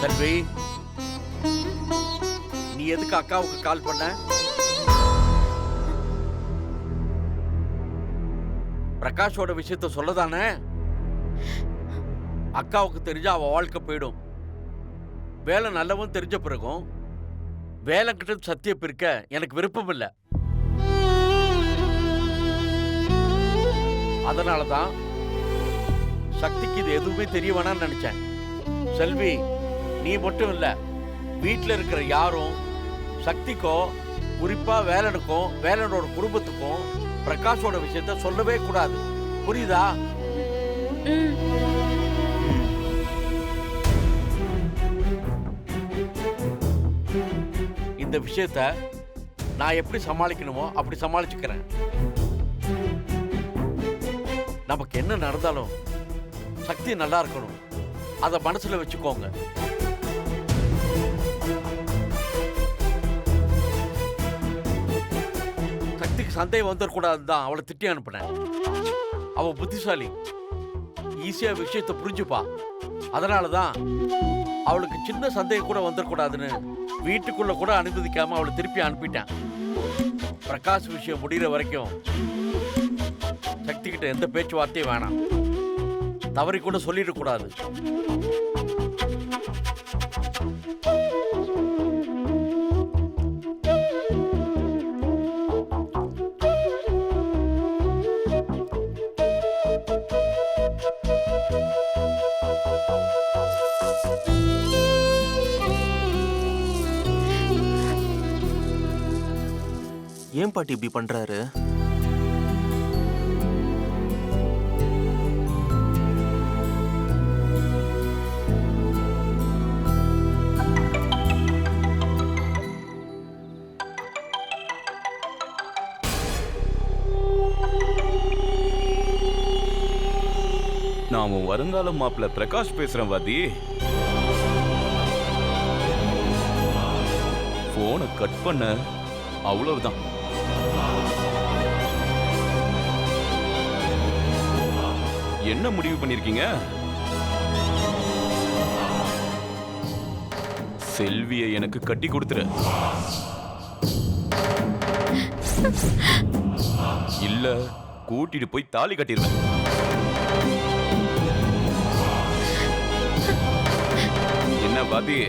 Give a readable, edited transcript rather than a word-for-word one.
செல்வி, நீ எதுக்கு அக்காவுக்கு கால் பண்ண? பிரகாஷோட விஷயத்த சொல்லதானே? அக்காவுக்கு தெரிஞ்சா அவ வாழ்க்கை போயிடும். வேலை நல்லவன் தெரிஞ்ச பிறகும் வேலை கிட்ட சத்திய பிரிக்க எனக்கு விருப்பம் இல்லை. அதனாலதான் சக்திக்கு இது எதுவுமே தெரிய வேணாம்னு நினைச்சேன். செல்வி, நீ மட்டும் இல்ல, வீட்டில் இருக்கிற யாரும் சக்திக்கோ குறிப்பா வேலனுக்கும் வேலனோட குடும்பத்துக்கும் பிரகாஷோட விஷயத்த சொல்லவே கூடாது. புரியுதா? இந்த விஷயத்த நான் எப்படி சமாளிக்கணுமோ அப்படி சமாளிச்சுக்கிறேன். நமக்கு என்ன நடந்தாலும் சக்தி நல்லா இருக்கணும், அத மனசுல வச்சுக்கோங்க. சக்திக்கு சந்தேகம் வந்துடக்கூடாதுதான் அவளை திட்டி அனுப்பினேன். அவ புத்திசாலி, ஈஸியா விஷயத்தை புரிஞ்சுப்பா. அதனாலதான் அவளுக்கு சின்ன சந்தேகம் கூட வந்துடக்கூடாதுன்னு வீட்டுக்குள்ள கூட அனுமதிக்காம அவளை திருப்பி அனுப்பிட்டேன். பிரகாஷ் விஷயம் முடிகிற வரைக்கும் சக்தி கிட்ட எந்த பேச்சுவார்த்தையும் வேணாம். தவறி கூட சொல்லிடக்கூடாது. ஏன் பாட்டி இப்படி பண்றாரு? நான் உன் வருங்கால மாப்பிள்ள பிரகாஷ் பேசுறேன் வாதி. போனை கட் பண்ண, அவ்வளவுதான். என்ன முடிவு பண்ணிருக்கீங்க? செல்வியை எனக்கு கட்டி கொடுத்துரு, இல்ல கூட்டிட்டு போய் தாலி கட்டிடுவேன். என்ன பாதி?